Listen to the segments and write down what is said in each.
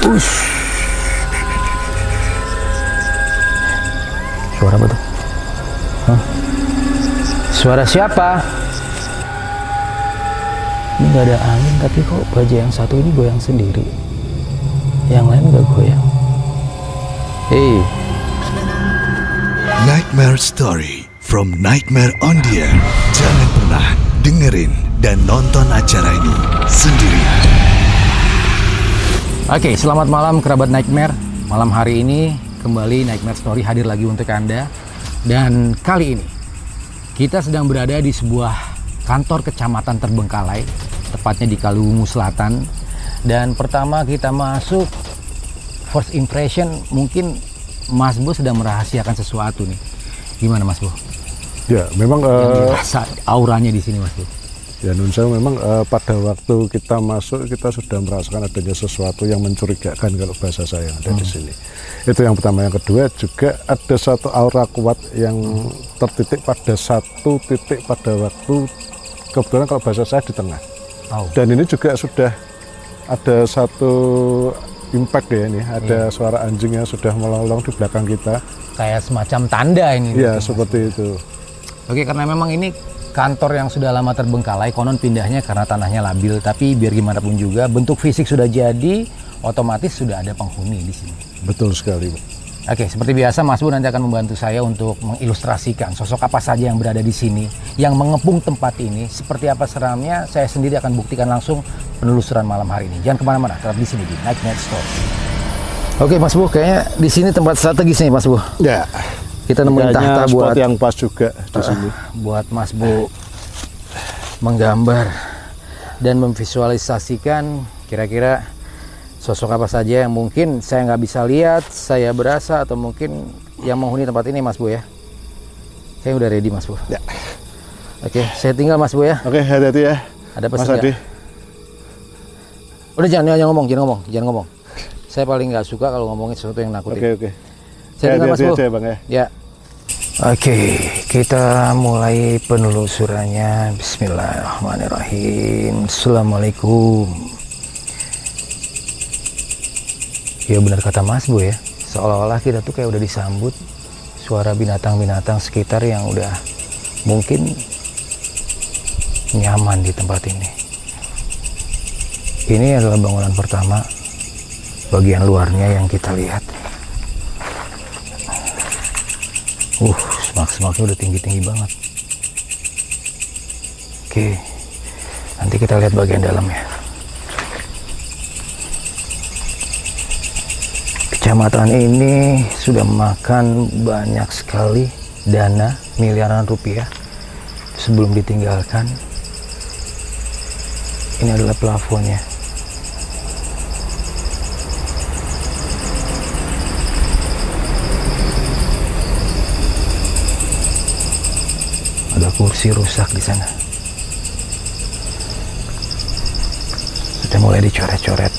Ush. Suara apa tuh? Hah? Suara siapa? Ini nggak ada angin, tapi kok baja yang satu ini goyang sendiri, yang lain nggak goyang. Hey. Nightmare Story from Nightmare on the Air. Jangan pernah dengerin dan nonton acara ini sendirian. Oke, selamat malam kerabat Nightmare. Malam hari ini kembali Nightmare Story hadir lagi untuk Anda. Dan kali ini kita sedang berada di sebuah kantor kecamatan terbengkalai, tepatnya di Kaliwungu Selatan. Dan pertama kita masuk, first impression mungkin Mas Bo sedang merahasiakan sesuatu nih. Gimana Mas Bo? Ya, memang Yang dirasa auranya di sini Mas Bo. ya Nun Sewu, memang pada waktu kita masuk kita sudah merasakan adanya sesuatu yang mencurigakan kalau bahasa saya ada di sini. Itu yang pertama. Yang kedua juga ada satu aura kuat yang tertitik pada satu titik pada waktu, kebetulan kalau bahasa saya di tengah. Dan ini juga sudah ada satu impact ya, ini ada suara anjing yang sudah melolong di belakang kita. Kayak semacam tanda ini. Iya, seperti itu. Oke, karena memang ini kantor yang sudah lama terbengkalai, konon pindahnya karena tanahnya labil, tapi biar gimana pun juga bentuk fisik sudah jadi, otomatis sudah ada penghuni di sini. Betul sekali, Pak. Oke, seperti biasa Mas Bu nanti akan membantu saya untuk mengilustrasikan sosok apa saja yang berada di sini, yang mengepung tempat ini, seperti apa seramnya. Saya sendiri akan buktikan langsung penelusuran malam hari ini. Jangan kemana-mana, tetap di sini di Nightmare Story. Oke Mas Bu, kayaknya di sini tempat strategis nih Mas Bu. Ya. Kita nemuin tahta buat yang pas juga di sini. Buat Mas Bu menggambar dan memvisualisasikan kira-kira sosok apa saja yang mungkin saya nggak bisa lihat, saya berasa, atau mungkin yang menghuni tempat ini Mas Bu ya. Saya udah ready Mas Bu. Ya. Oke, saya tinggal Mas Bu ya. Oke, hati-hati ya. Ada Mas pesan Adi. nggak? Udah jangan ngomong. Saya paling nggak suka kalau ngomongin sesuatu yang nakutin. Oke. Saya tinggal Mas Bu. Aja, Bang, ya. Ya. Oke, kita mulai penelusurannya. Bismillahirrahmanirrahim. Assalamualaikum. Ya benar kata Mas Bu ya, seolah-olah kita tuh kayak udah disambut suara binatang-binatang sekitar yang udah mungkin nyaman di tempat ini. Ini adalah bangunan pertama, bagian luarnya yang kita lihat. Semak-semaknya udah tinggi-tinggi banget. Oke, nanti kita lihat bagian dalamnya. Kecamatan ini sudah makan banyak sekali dana miliaran rupiah sebelum ditinggalkan. Ini adalah plafonnya. Ada kursi rusak di sana. Sudah mulai dicoret-coret.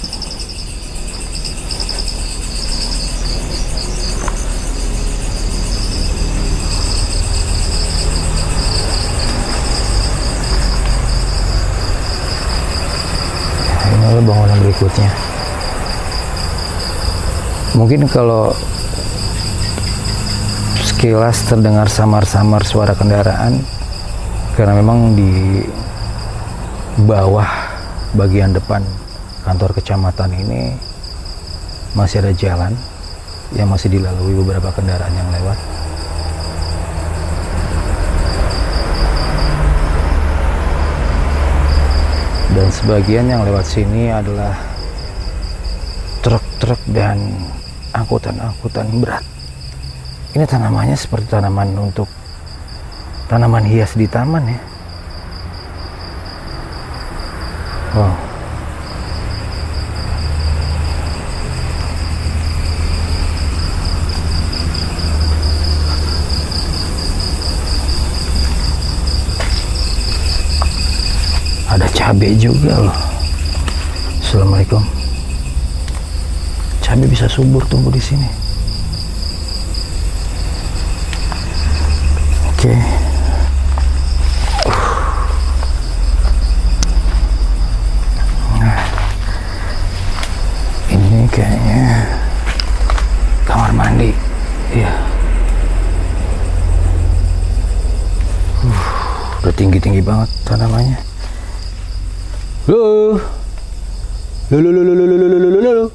Ini adalah bangunan berikutnya. Mungkin kalau sekilas terdengar samar-samar suara kendaraan, karena memang di bawah bagian depan kantor kecamatan ini masih ada jalan yang masih dilalui beberapa kendaraan yang lewat. Dan sebagian yang lewat sini adalah truk-truk dan angkutan-angkutan berat. Ini tanamannya seperti tanaman hias di taman ya. Wow. Ada cabai juga loh. Assalamualaikum. Cabai bisa subur tumbuh di sini. Oke. Nah, ini kayaknya tinggi banget tanamannya. Loh. Loh.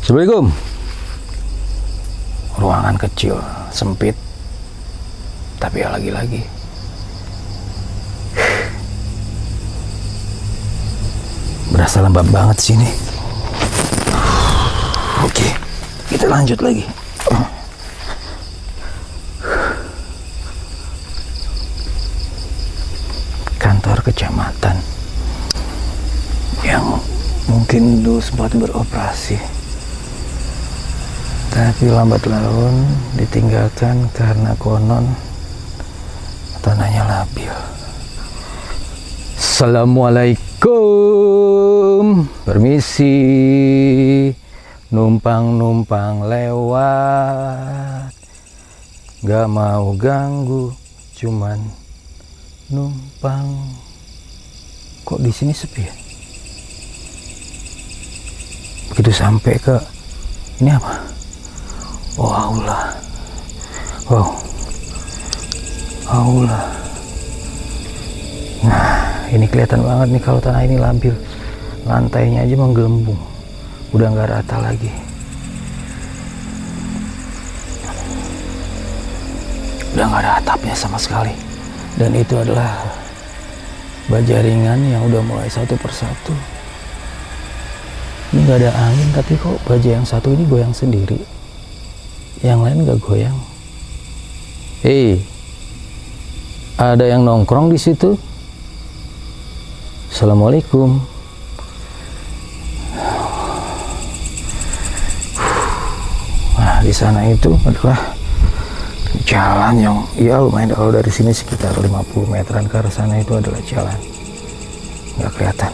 Assalamualaikum. Ruangan kecil, sempit, tapi ya lagi-lagi berasa lembab banget sini. Oke, kita lanjut lagi. Kantor kecamatan yang mungkin dulu sempat beroperasi, tapi lambat laun ditinggalkan karena konon tanahnya labil. Assalamualaikum, permisi, numpang lewat, gak mau ganggu, cuman numpang. Kok di sini sepi ya? Begitu sampai ke ini apa? Oh, aula. Wow. Aula. Nah, ini kelihatan banget nih kalau tanah ini labil. Lantainya aja menggelembung. Udah nggak rata lagi. Udah nggak ada atapnya sama sekali. Dan itu adalah baja ringan yang udah mulai satu persatu. Ini nggak ada angin, tapi kok baja yang satu ini goyang sendiri. Yang lain nggak goyang. Ada yang nongkrong di situ. Assalamualaikum. Nah, di sana itu adalah jalan yang ya lumayan, kalau dari sini sekitar 50 meteran ke arah sana itu adalah jalan. Nggak kelihatan.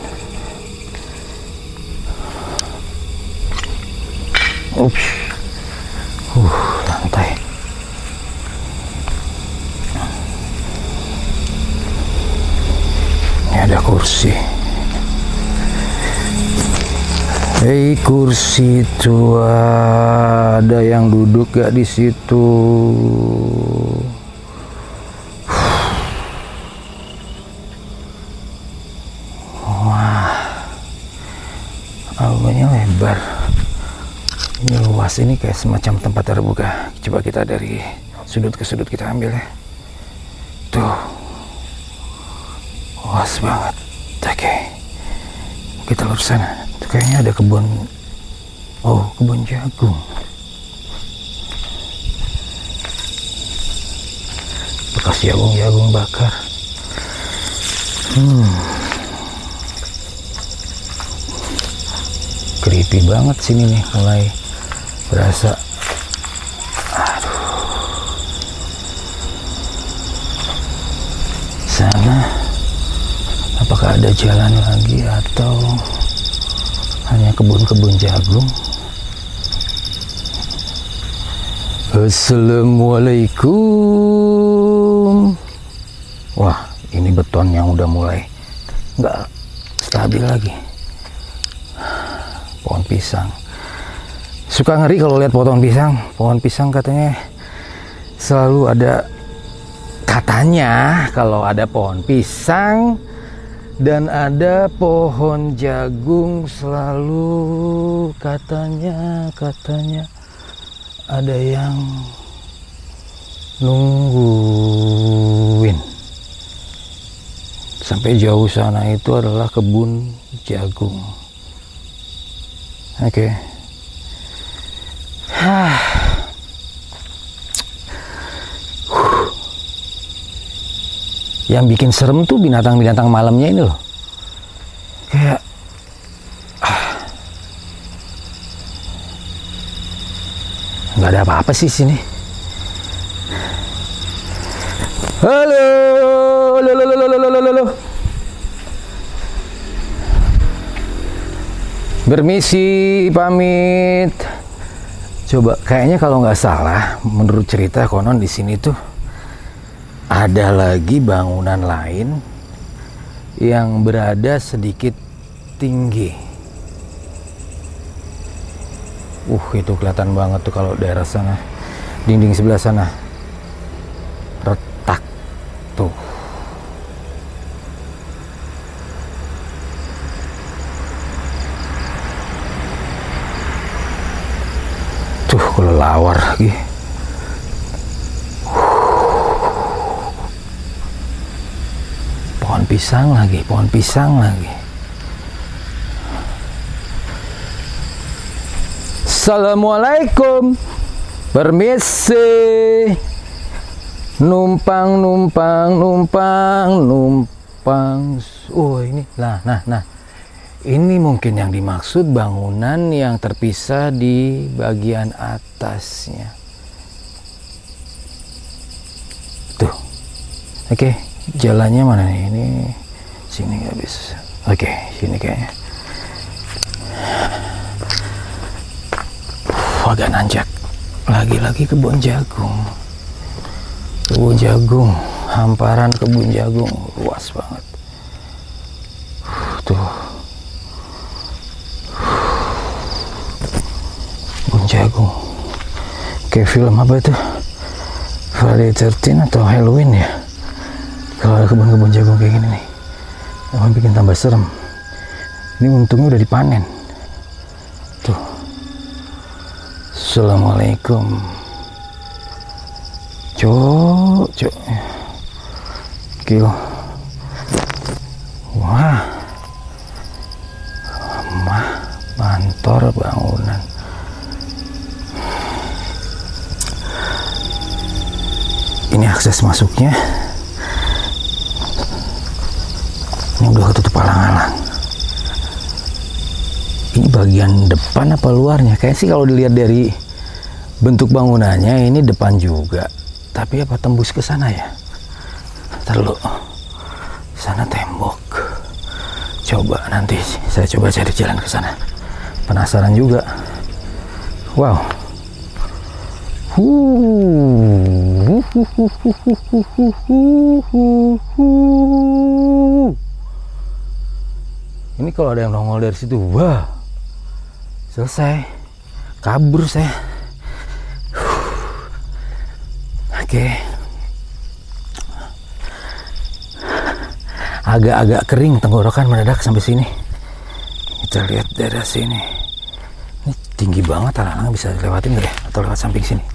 Ups. Lantai. Ini ada kursi. Kursi itu ada yang duduk gak di situ? Wah, albumnya lebar. Ini luas, ini kayak semacam tempat terbuka. Coba kita dari sudut ke sudut kita ambil ya. Tuh, luas banget. Oke, kita lurus sana. Tuh kayaknya ada kebun. Oh, kebun jagung. Bekas jagung bakar. Creepy banget sini nih, mulai berasa. Aduh. Sana apakah ada jalan lagi atau hanya kebun-kebun jagung? Assalamualaikum. Wah, ini beton yang udah mulai nggak stabil lagi. Pohon pisang. Suka ngeri kalau lihat pohon pisang. Pohon pisang katanya selalu ada, katanya kalau ada pohon pisang dan ada pohon jagung selalu katanya ada yang nungguin. Sampai jauh sana itu adalah kebun jagung. Oke. Yang bikin serem tuh binatang-binatang malamnya ini loh. Kayak nggak ada apa-apa sih sini. Halo. Permisi, pamit. Coba, kayaknya kalau nggak salah, menurut cerita konon di sini tuh ada lagi bangunan lain yang berada sedikit tinggi. Itu kelihatan banget tuh kalau daerah sana, dinding sebelah sana. Tuh. Tuh kelelawar lagi. Pohon pisang lagi, pohon pisang lagi. Assalamualaikum. Permisi. Numpang. Oh ini, nah. Ini mungkin yang dimaksud bangunan yang terpisah di bagian atasnya. Tuh. Oke, jalannya mana nih? Ini sini nggak bisa. Oke, sini kayaknya. Agak nanjak. Lagi-lagi kebun jagung. Kebun jagung, hamparan kebun jagung luas banget. Tuh. Kebun jagung. Kayak film apa itu? Friday 13 atau Halloween ya? Kalau ada kebun-kebun jagung kayak gini nih, emang bikin tambah serem. Ini untungnya udah dipanen. Tuh. Assalamualaikum. Cok. Gila. Wah. Rumah, kantor, bangunan. Ini akses masuknya. Ini udah ketutup alang-alang. Ini bagian depan apa luarnya? Kayaknya sih kalau dilihat dari bentuk bangunannya ini depan juga. Tapi apa tembus ke sana ya? Ntar dulu. Sana tembok. Coba nanti saya coba cari jalan ke sana. Penasaran juga. Wow. Ini kalau ada yang nongol dari situ, wah, selesai, kabur saya. Oke, agak-agak kering tenggorokan mendadak sampai sini. Kita lihat daerah sini. Ini tinggi banget, alang-alang bisa lewatin nggak ya? Atau lewat samping sini?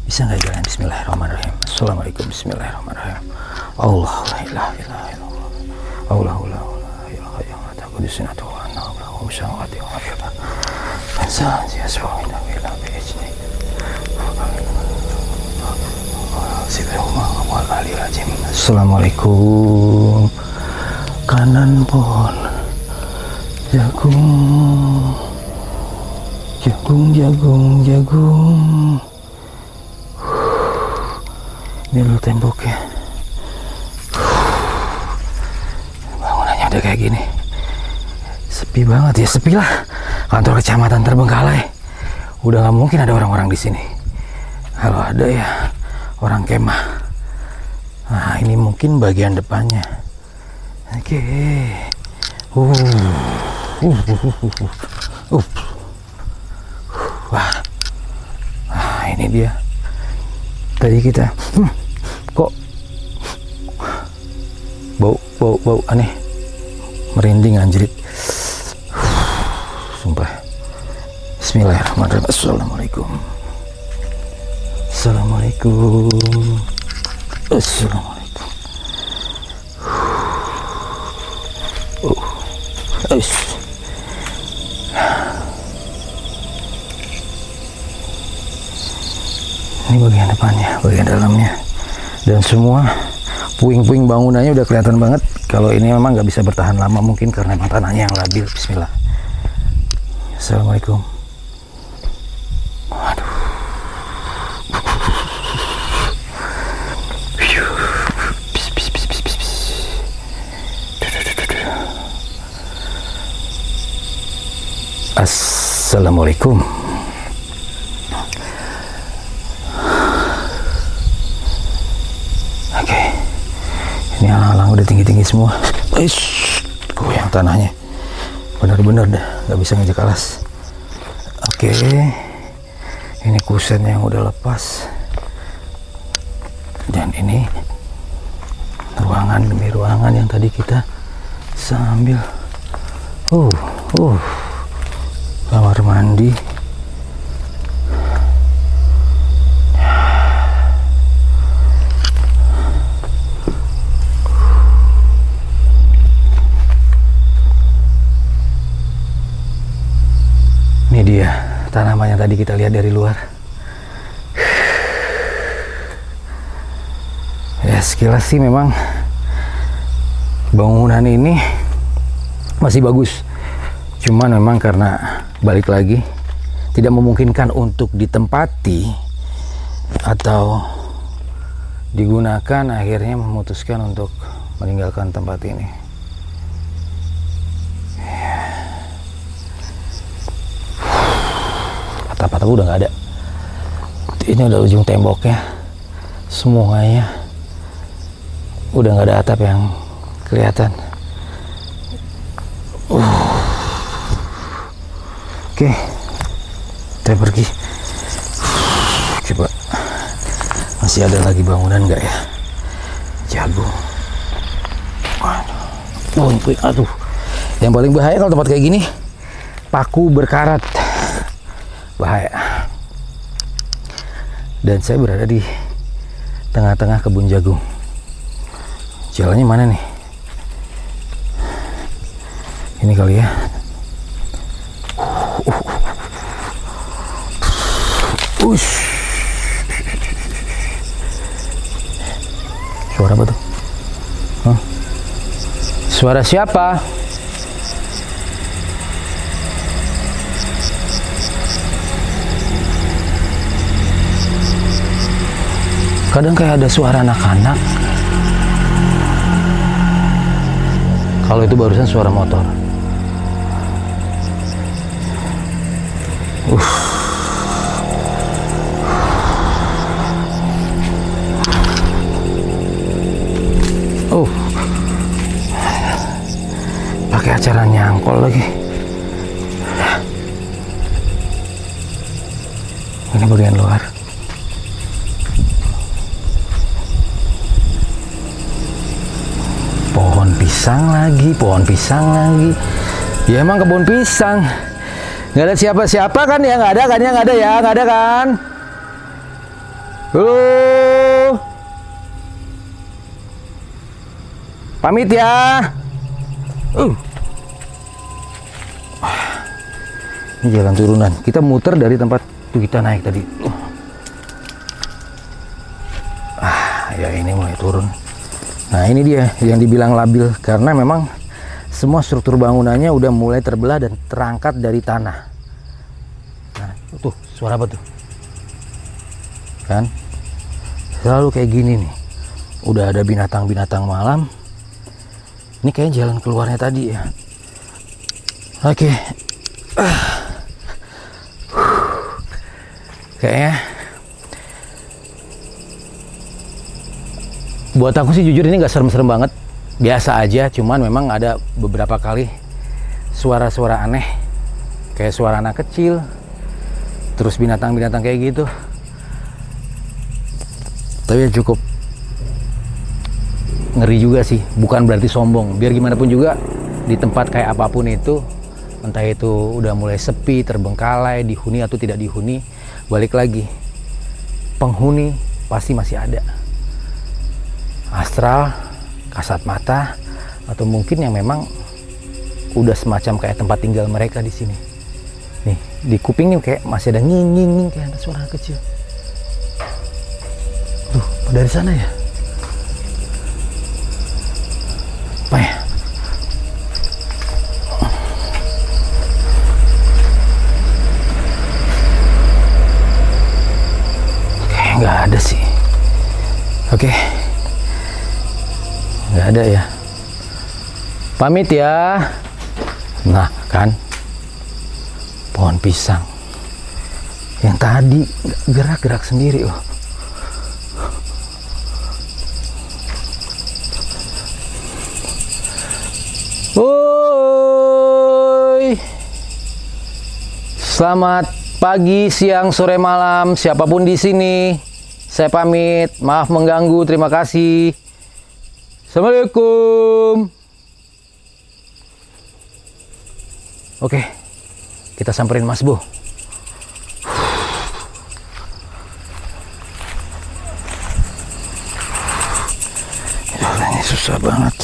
Bisa nggak jalan? Bismillahirrahmanirrahim. Assalamualaikum. Bismillahirrahmanirrahim. Allah la ilaha illallah. Allah. Assalamualaikum. Kanan pohon jagung. Ini dulu temboknya. Bangunannya udah kayak gini. Sepi banget ya, sepi lah. Kantor kecamatan Terbengkalai. Udah nggak mungkin ada orang-orang di sini. Kalau ada ya orang kemah. Nah ini mungkin bagian depannya. Oke. Wah. Nah ini dia. Tadi kita kok bau aneh, merinding anjrit. Sumpah. Bismillahirrahmanirrahim. Assalamualaikum. Ini bagian depannya, bagian dalamnya, dan semua puing-puing bangunannya udah kelihatan banget. Kalau ini memang nggak bisa bertahan lama, mungkin karena memang tanahnya yang labil. Bismillah. Assalamualaikum. Waduh. Assalamualaikum. Oke, ini alang-alang udah tinggi-tinggi semua. Goyang tanahnya, bener-bener dah nggak bisa ngejek alas. Oke, ini kusen yang udah lepas, dan ini ruangan demi ruangan yang tadi kita sambil kamar mandi. Ini dia tanaman yang tadi kita lihat dari luar. Ya sekilas sih memang bangunan ini masih bagus. Cuman memang karena balik lagi tidak memungkinkan untuk ditempati atau digunakan, akhirnya memutuskan untuk meninggalkan tempat ini. Atap-atap udah nggak ada. Ini udah ujung temboknya, semuanya udah nggak ada atap yang kelihatan. Oke, kita pergi. Coba masih ada lagi bangunan nggak ya? Jago. Aduh, yang paling bahaya kalau tempat kayak gini, paku berkarat. Bahaya. Dan saya berada di tengah-tengah kebun jagung. Jalannya mana nih? Ini kali ya. Suara apa tuh? Hah? Suara siapa? Kadang kayak ada suara anak-anak. Kalau itu barusan suara motor. Pakai acara nyangkol lagi. Ini bagian luar. Pohon pisang lagi. Ya emang kebun pisang. Nggak ada siapa-siapa kan ya? Nggak ada kan ya? Nggak ada kan? Pamit ya. Ini jalan turunan. Kita muter dari tempat itu kita naik tadi. Ya ini mulai turun. Nah ini dia yang dibilang labil, karena memang semua struktur bangunannya udah mulai terbelah dan terangkat dari tanah. Nah tuh suara apa tuh? Kan selalu kayak gini nih. Udah ada binatang-binatang malam. Ini kayak jalan keluarnya tadi ya. Oke. Kayaknya buat aku sih jujur ini nggak serem-serem banget, biasa aja. Cuman memang ada beberapa kali suara-suara aneh, kayak suara anak kecil, terus binatang-binatang kayak gitu. Tapi cukup ngeri juga sih, bukan berarti sombong. Biar gimana pun juga di tempat kayak apapun itu, entah itu udah mulai sepi, terbengkalai, dihuni atau tidak dihuni, balik lagi penghuni pasti masih ada. Astral, kasat mata, atau mungkin yang memang udah semacam kayak tempat tinggal mereka di sini. Nih di kuping nih kayak masih ada nging kayak ada suara kecil. Tuh dari sana ya. Apa ya? Kayak nggak ada sih. Oke. Nggak ada ya. Pamit ya. Nah kan pohon pisang yang tadi gerak-gerak sendiri. Woi, selamat pagi, siang, sore, malam, siapapun di sini. Saya pamit, maaf mengganggu, terima kasih. Assalamualaikum. Oke, kita samperin Mas Bo. Jalannya susah banget.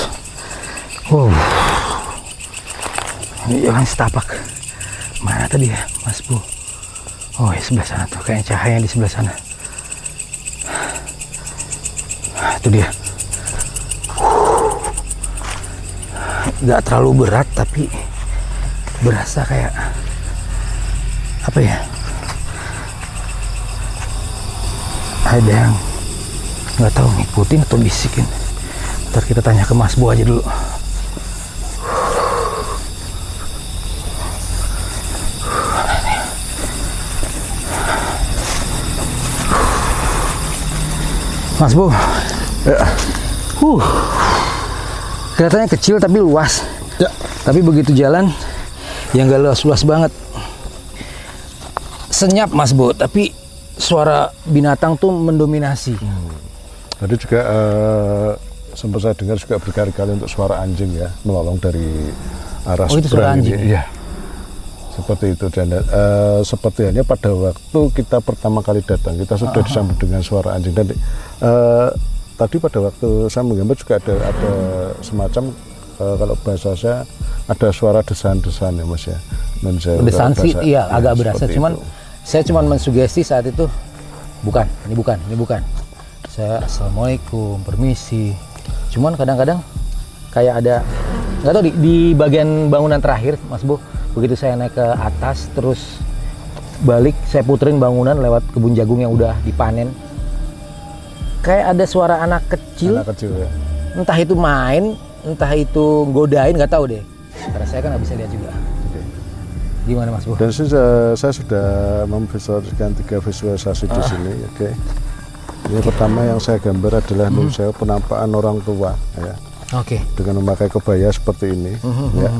Ini jalan setapak. Mana tadi ya Mas Bo? Oh ya sebelah sana tuh, kayaknya cahaya di sebelah sana. Itu dia. Gak terlalu berat tapi berasa kayak apa ya? Ada yang nggak tahu ngikutin atau bisikin. Ntar kita tanya ke Mas Bo aja dulu. Mas Bo, Ya. Kelihatannya kecil tapi luas. Ya. Tapi begitu jalan, yang gak luas-luas banget. Senyap Mas Bo, tapi suara binatang tuh mendominasi. Tadi juga sempat saya dengar juga berkali-kali untuk suara anjing ya, melolong dari arah Oh, itu suara seberang ini. anjing? Iya. Seperti itu, dan seperti halnya pada waktu kita pertama kali datang kita sudah disambut dengan suara anjing. Dan tadi pada waktu saya menggambar juga ada semacam kalau bahasa saya ada suara desahan-desahan ya Mas ya. Desahan sih iya ya, agak berasa, seperti cuman itu. saya cuman mensugesti saat itu ini bukan. Saya assalamualaikum, permisi. Cuman kadang-kadang kayak ada nggak tahu di bagian bangunan terakhir Mas Bo, begitu saya naik ke atas terus balik saya puterin bangunan lewat kebun jagung yang udah dipanen, kayak ada suara anak kecil ya. entah itu main entah itu godain, nggak tahu deh karena saya kan nggak bisa lihat juga. Gimana Mas Bo? Dan saya sudah memvisualisasikan 3 visualisasi di sini. Oke. Ini pertama yang saya gambar adalah saya penampakan orang tua ya. Oke. Dengan memakai kebaya seperti ini ya.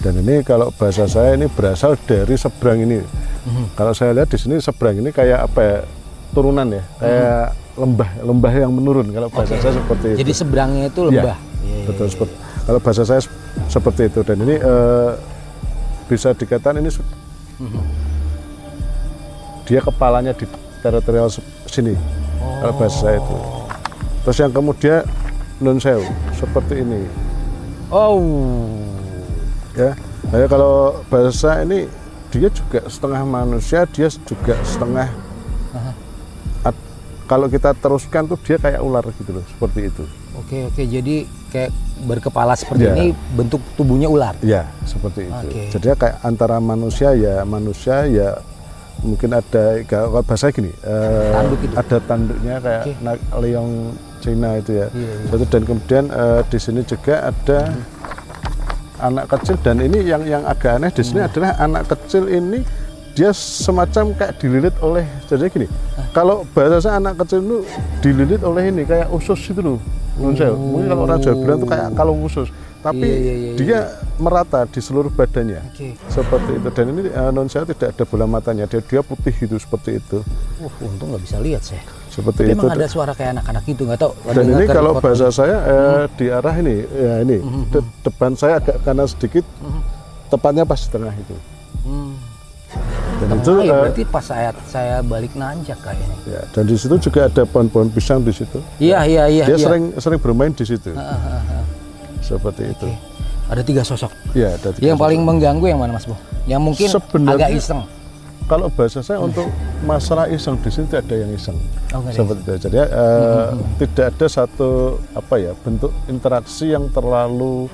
Dan ini kalau bahasa saya ini berasal dari seberang ini. Kalau saya lihat di sini seberang ini kayak apa ya? Turunan ya, kayak lembah yang menurun kalau bahasa saya seperti itu. Jadi seberangnya itu lembah. Ya, betul. Kalau bahasa saya seperti itu, dan ini bisa dikatakan ini dia kepalanya di teritorial sini. Kalau bahasa saya itu. Terus yang kemudian Nun Sewu seperti ini. Oh. Ya. Nah, kalau bahasa ini dia juga setengah manusia, dia juga setengah. Kalau kita teruskan tuh dia kayak ular gitu loh, seperti itu. Oke, jadi kayak berkepala seperti ini, bentuk tubuhnya ular. Ya, seperti itu. Oke. Jadi kayak antara manusia ya mungkin ada kalau bahasa gini, Tanduk itu. ada tanduknya kayak leong Cina itu ya. Iya. Dan kemudian di sini juga ada anak kecil, dan ini yang agak aneh di sini adalah anak kecil ini dia semacam kayak dililit oleh, jadi gini, kalau bahasa saya anak kecil itu dililit oleh ini kayak usus itu loh. Mungkin kalau orang Jawa bilang itu kayak kalau usus, tapi dia merata di seluruh badannya. Seperti itu. Dan ini non saya tidak ada bola matanya, dia putih gitu, seperti itu. Untung nggak bisa lihat saya. Seperti tapi itu. Emang ada suara kayak anak-anak gitu, nggak tahu. Dan ini kalau bahasa saya di arah ini, ya ini depan saya agak kanan sedikit, tepatnya pas di tengah itu. Dan itu berarti pas saya balik nanjak kayaknya. Ya, dan di situ juga ada pohon-pohon pisang di situ. Iya. Dia sering bermain di situ. Seperti itu. Ada 3 sosok. Iya, ada 3 Yang sosok. paling mengganggu yang mana Mas Bo? Yang mungkin agak iseng. Kalau bahasa saya untuk masalah iseng di sini tidak ada yang iseng. Seperti itu. Jadi tidak ada satu bentuk interaksi yang terlalu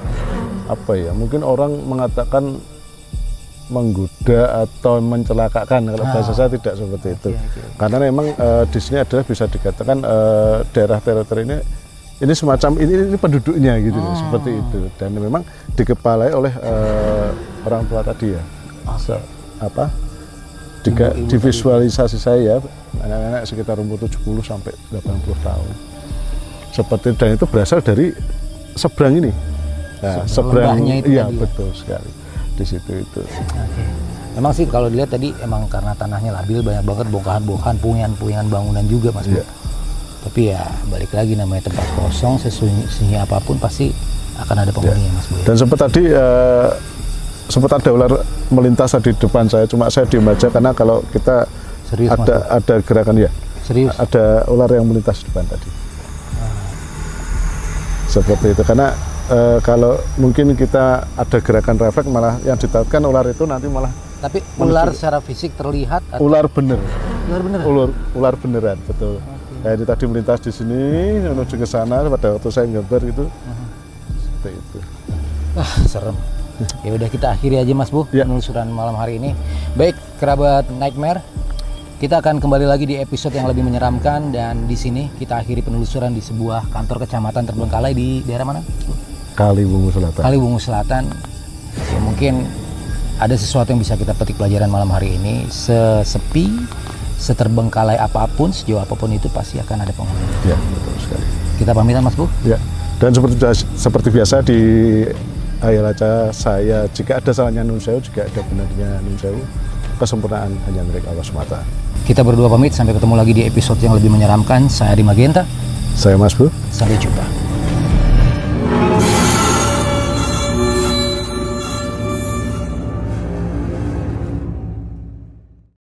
mungkin orang mengatakan menggoda atau mencelakakan. Kalau bahasa saya tidak seperti itu. Karena memang di sini adalah bisa dikatakan daerah teritori ini semacam ini penduduknya gitu seperti itu, dan memang dikepalai oleh orang tua tadi ya. Di visualisasi saya anak-anak sekitar umur 70 sampai 80 tahun. Seperti, dan itu berasal dari seberang ini. Nah, seberangnya itu iya betul sekali. Di situ itu. Memang sih kalau dilihat tadi emang karena tanahnya labil, banyak banget bongkahan-bongkahan, puingan-puingan bangunan juga Mas Bo. Tapi ya balik lagi, namanya tempat kosong, sesunyi apapun pasti akan ada penghuninya, Mas Bu. Dan sempat tadi sempat ada ular melintas di depan saya, cuma saya diem aja karena kalau kita Serius, Mas Bu? ada gerakan ya. Serius? Ada ular yang melintas di depan tadi. Seperti itu, karena kalau mungkin kita ada gerakan refleks, malah yang ditakutkan ular itu nanti malah. Tapi ular secara fisik terlihat atau? Ular bener. Ular beneran? Ular beneran, betul. Nah, ini tadi melintas di sini menuju ke sana pada waktu saya gambar gitu. Seperti itu. Serem. Ya udah, kita akhiri aja, Mas Bu, Ya. penelusuran malam hari ini. Baik, kerabat Nightmare, kita akan kembali lagi di episode yang lebih menyeramkan, dan di sini kita akhiri penelusuran di sebuah kantor kecamatan terbengkalai di daerah mana? Kaliwungu Selatan. Kaliwungu Selatan. Ya, mungkin ada sesuatu yang bisa kita petik pelajaran malam hari ini. Sesepi, seterbengkalai apapun, sejauh apapun itu pasti akan ada penghuni. Ya, betul sekali. Kita pamitan, Mas Bu. Ya. Dan seperti biasa di akhir acara saya, jika ada salahnya Nun Sewu, jika ada benarnya Nun Sewu, kesempurnaan hanya milik Allah semata. Kita berdua pamit, sampai ketemu lagi di episode yang lebih menyeramkan. Saya Adi Magenta. Saya Mas Bu. Sampai jumpa.